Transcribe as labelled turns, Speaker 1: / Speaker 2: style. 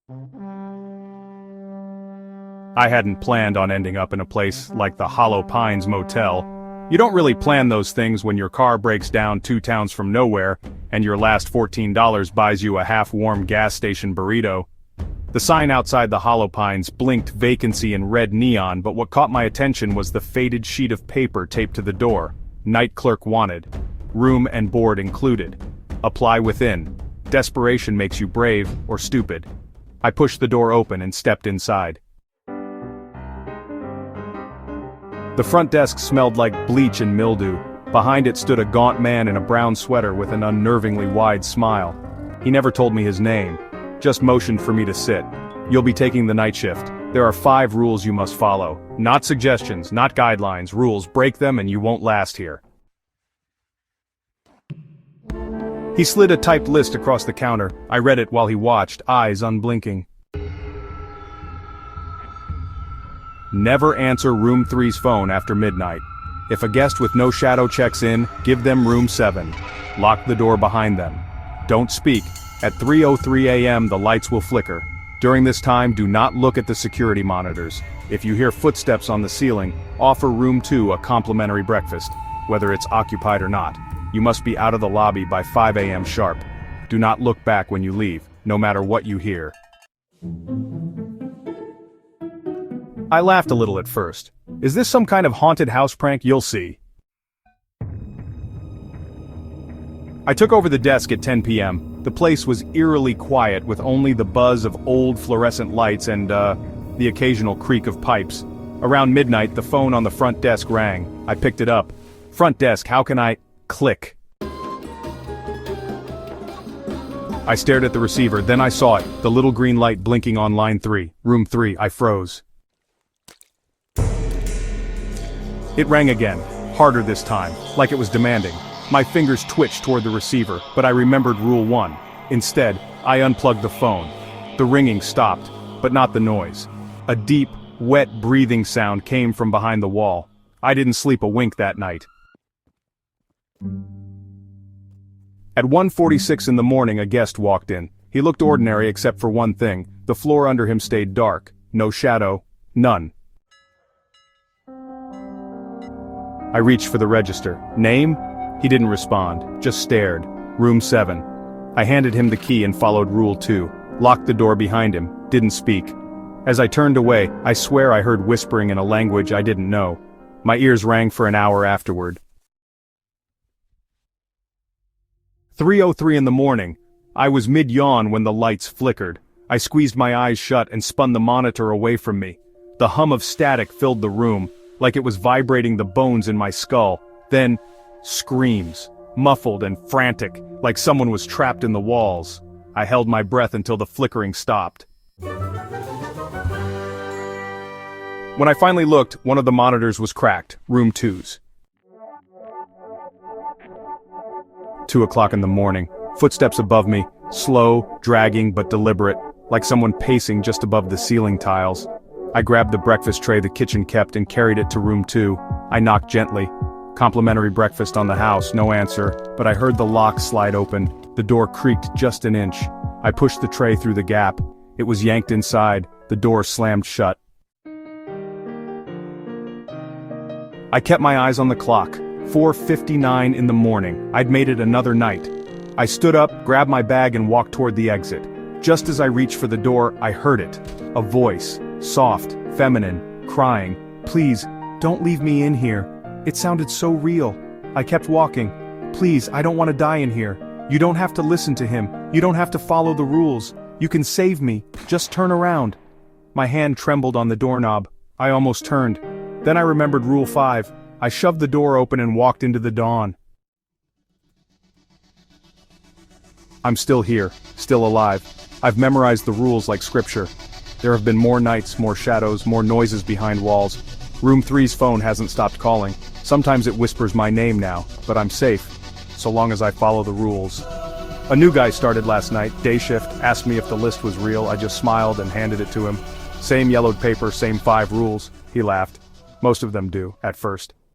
Speaker 1: I hadn't planned on ending up in a place like the Hollow Pines Motel. You don't really plan those things when your car breaks down 2 towns from nowhere, and your last $14 buys you a half-warm gas station burrito. The sign outside the Hollow Pines blinked vacancy in red neon, but what caught my attention was the faded sheet of paper taped to the door. Night clerk wanted. Room and board included. Apply within. Desperation makes you brave or stupid. I pushed the door open and stepped inside. The front desk smelled like bleach and mildew. Behind it stood a gaunt man in a brown sweater with an unnervingly wide smile. He never told me his name, just motioned for me to sit. You'll be taking the night shift. There are 5 rules you must follow. Not suggestions, not guidelines, rules. Break them and you won't last here. He slid a typed list across the counter. I read it while he watched, eyes unblinking. Never answer room 3's phone after midnight. If a guest with no shadow checks in, give them room 7. Lock the door behind them. Don't speak. At 3:03 a.m. the lights will flicker. During this time, do not look at the security monitors. If you hear footsteps on the ceiling, offer room 2 a complimentary breakfast, whether it's occupied or not. You must be out of the lobby by 5 a.m. sharp. Do not look back when you leave, no matter what you hear. I laughed a little at first. Is this some kind of haunted house prank? You'll see. I took over the desk at 10 p.m. The place was eerily quiet with only the buzz of old fluorescent lights and, the occasional creak of pipes. Around midnight, the phone on the front desk rang. I picked it up. Front desk, how can I... Click. I stared at the receiver, then I saw it, the little green light blinking on line 3, room 3. I froze. It rang again, harder this time, like it was demanding. My fingers twitched toward the receiver, but I remembered rule 1. Instead, I unplugged the phone. The ringing stopped, but not the noise. A deep, wet breathing sound came from behind the wall. I didn't sleep a wink that night. At 1:46 in the morning, a guest walked in. He looked ordinary except for one thing. The floor under him stayed dark. No shadow. None. I reached for the register. Name? He didn't respond, just stared. Room 7. I handed him the key and followed rule 2. Locked the door behind him, didn't speak. As I turned away, I swear I heard whispering in a language I didn't know. My ears rang for an hour afterward. 3:03 in the morning. I was mid-yawn when the lights flickered. I squeezed my eyes shut and spun the monitor away from me. The hum of static filled the room, like it was vibrating the bones in my skull. Then, screams, muffled and frantic, like someone was trapped in the walls. I held my breath until the flickering stopped. When I finally looked, one of the monitors was cracked, room 2's. 2 o'clock in the morning, footsteps above me, slow, dragging but deliberate, like someone pacing just above the ceiling tiles. I grabbed the breakfast tray the kitchen kept and carried it to room 2. I knocked gently. Complimentary breakfast on the house, no answer, but I heard the lock slide open. The door creaked just an inch. I pushed the tray through the gap. It was yanked inside. The door slammed shut. I kept my eyes on the clock. 4:59 in the morning. I'd made it another night. I stood up, grabbed my bag and walked toward the exit. Just as I reached for the door, I heard it. A voice, soft, feminine, crying, "Please, don't leave me in here." It sounded so real. I kept walking. "Please, I don't want to die in here. You don't have to listen to him. You don't have to follow the rules. You can save me. Just turn around." My hand trembled on the doorknob. I almost turned. Then I remembered rule 5. I shoved the door open and walked into the dawn. I'm still here, still alive. I've memorized the rules like scripture. There have been more nights, more shadows, more noises behind walls. Room 3's phone hasn't stopped calling. Sometimes it whispers my name now, but I'm safe, so long as I follow the rules. A new guy started last night, day shift, asked me if the list was real. I just smiled and handed it to him. Same yellowed paper, same 5 rules. He laughed. Most of them do, at first.